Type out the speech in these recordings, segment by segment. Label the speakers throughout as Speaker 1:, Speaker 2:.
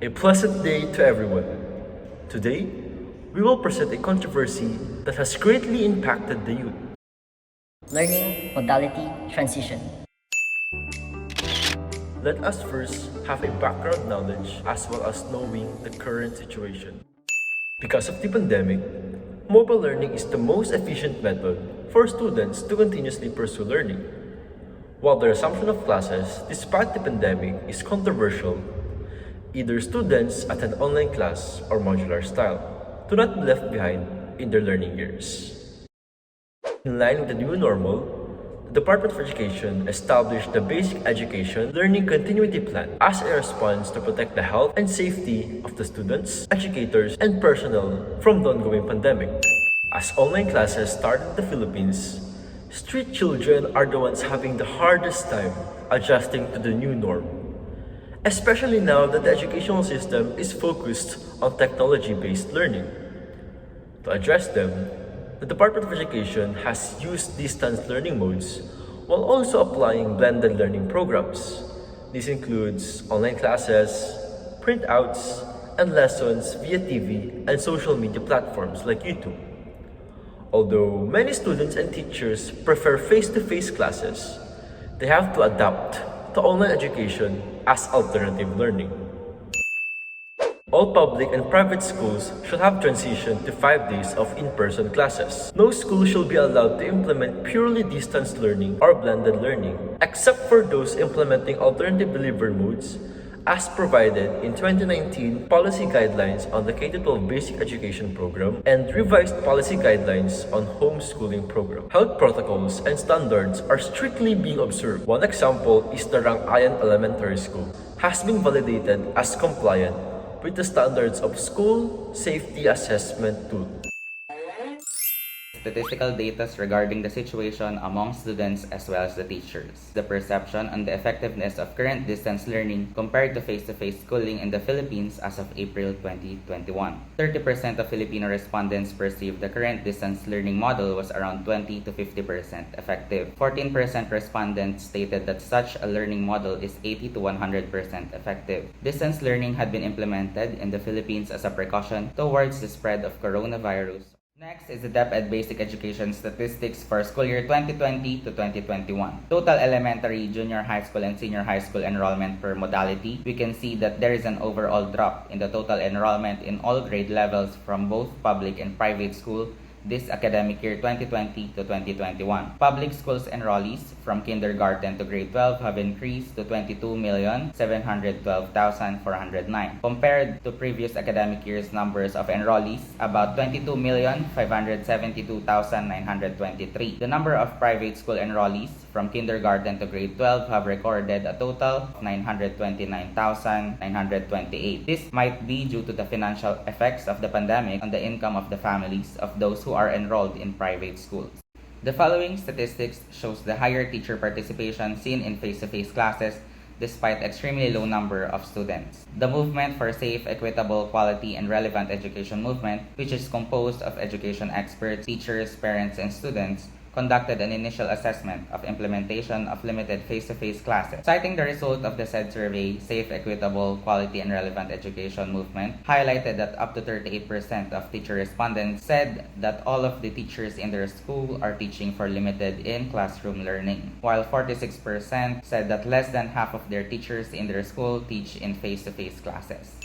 Speaker 1: A pleasant day to everyone. Today, we will present a controversy that has greatly impacted the youth.
Speaker 2: Learning modality transition.
Speaker 1: Let us first have a background knowledge as well as knowing the current situation. Because of the pandemic, mobile learning is the most efficient method for students to continuously pursue learning. While the resumption of classes despite the pandemic is controversial, either students attend online class or modular style do not be left behind in their learning years. In line with the new normal, the Department of Education established the Basic Education Learning Continuity Plan as a response to protect the health and safety of the students, educators, and personnel from the ongoing pandemic. As online classes started in the Philippines, street children are the ones having the hardest time adjusting to the new norm, especially now that the educational system is focused on technology-based learning. To address them, the Department of Education has used distance learning modes while also applying blended learning programs. This includes online classes, printouts, and lessons via TV and social media platforms like YouTube. Although many students and teachers prefer face-to-face classes, they have to adapt to online education as alternative learning. All public and private schools should have transitioned to 5 days of in-person classes. No school shall be allowed to implement purely distance learning or blended learning, except for those implementing alternative delivery modes as provided in 2019 Policy Guidelines on the K-12 Basic Education Program and revised Policy Guidelines on Homeschooling Program. Health protocols and standards are strictly being observed. One example is the Rangayan Elementary School has been validated as compliant with the standards of School Safety Assessment Tool.
Speaker 3: Statistical data regarding the situation among students as well as the teachers. The perception on the effectiveness of current distance learning compared to face-to-face schooling in the Philippines as of April 2021. 30% of Filipino respondents perceived the current distance learning model was around 20 to 50% effective. 14% respondents stated that such a learning model is 80 to 100% effective. Distance learning had been implemented in the Philippines as a precaution towards the spread of coronavirus. Next is the DepEd Basic Education Statistics for school year 2020 to 2021. Total elementary, junior high school, and senior high school enrollment per modality. We can see that there is an overall drop in the total enrollment in all grade levels from both public and private school this academic year 2020 to 2021. Public schools enrollees from kindergarten to grade 12 have increased to 22,712,409. Compared to previous academic year's numbers of enrollees, about 22,572,923. The number of private school enrollees from kindergarten to grade 12 have recorded a total of 929,928. This might be due to the financial effects of the pandemic on the income of the families of those who are enrolled in private schools. The following statistics shows the higher teacher participation seen in face-to-face classes despite extremely low number of students. The Movement for Safe, Equitable, Quality, and Relevant Education movement, which is composed of education experts, teachers, parents, and students, conducted an initial assessment of implementation of limited face-to-face classes. Citing the result of the said survey, Safe, Equitable, Quality, and Relevant Education movement highlighted that up to 38% of teacher respondents said that all of the teachers in their school are teaching for limited in-classroom learning, while 46% said that less than half of their teachers in their school teach in face-to-face classes.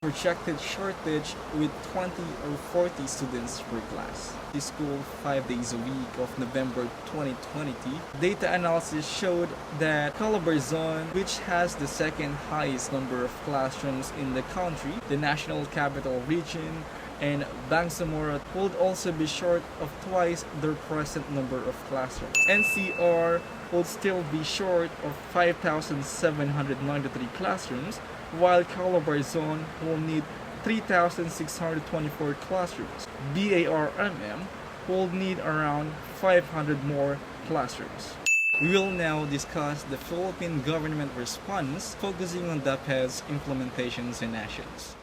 Speaker 4: Projected shortage with 20 or 40 students per class. The school 5 days a week of November 2020, data analysis showed that Calabarzon, which has the second highest number of classrooms in the country, the National Capital Region, and Bangsamoro would also be short of twice their present number of classrooms. NCR would still be short of 5,793 classrooms, while Calabarzon will need 3,624 classrooms. BARMM will need around 500 more classrooms. We will now discuss the Philippine government response, focusing on DepEd's implementations and actions.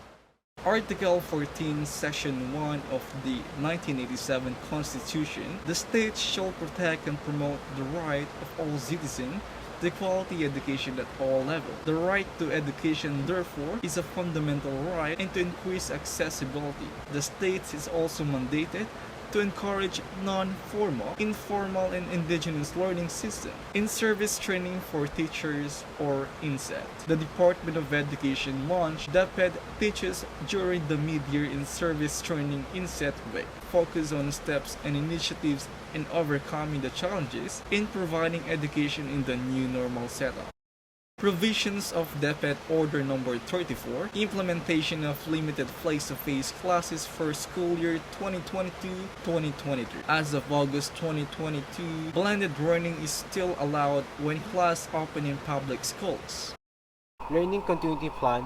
Speaker 4: Article 14, Section 1 of the 1987 Constitution, the state shall protect and promote the right of all citizens to quality education at all levels. The right to education, therefore, is a fundamental right and to increase accessibility. The state is also mandated to encourage non-formal, informal, and indigenous learning system in service training for teachers or INSET. The Department of Education launched DepEd Teaches during the mid-year in service training INSET week, focus on steps and initiatives in overcoming the challenges in providing education in the new normal setup. Provisions of DepEd Order Number 34, implementation of limited face-to-face classes for school year 2022-2023. As of August 2022, blended learning is still allowed when class open in public schools.
Speaker 5: Learning Continuity Plan,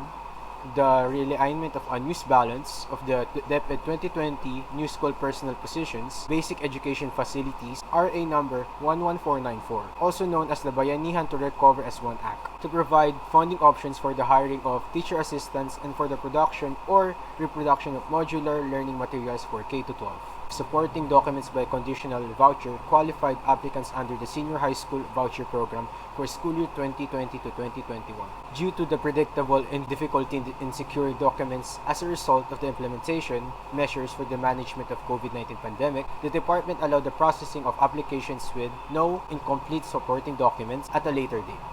Speaker 5: the realignment of unused balance of the DepEd 2020 New School Personnel Positions, Basic Education Facilities, RA number 11494, also known as the Bayanihan to Recover as One Act, to provide funding options for the hiring of teacher assistants and for the production or reproduction of modular learning materials for K-12. Supporting documents by conditional voucher qualified applicants under the Senior High School Voucher Program for school year 2020 to 2021. Due to the predictable and difficulty in securing documents as a result of the implementation measures for the management of COVID-19 pandemic, the department allowed the processing of applications with no incomplete supporting documents at a later date.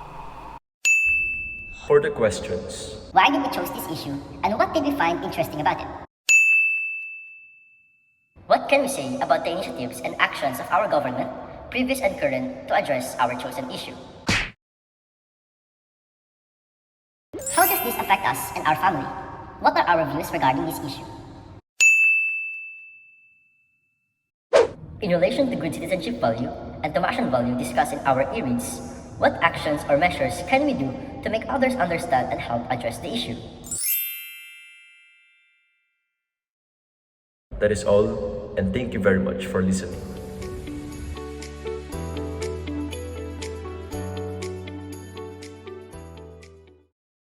Speaker 1: For the questions,
Speaker 2: Why did we chose this issue, and what did we find interesting about it? What can we say about the initiatives and actions of our government, previous and current, to address our chosen issue? How does this affect us and our family? What are our views regarding this issue? In relation to good citizenship value and Tomashan value discussed in our e-reads, what actions or measures can we do to make others understand and help address the issue?
Speaker 1: that is all, and thank you very much for listening.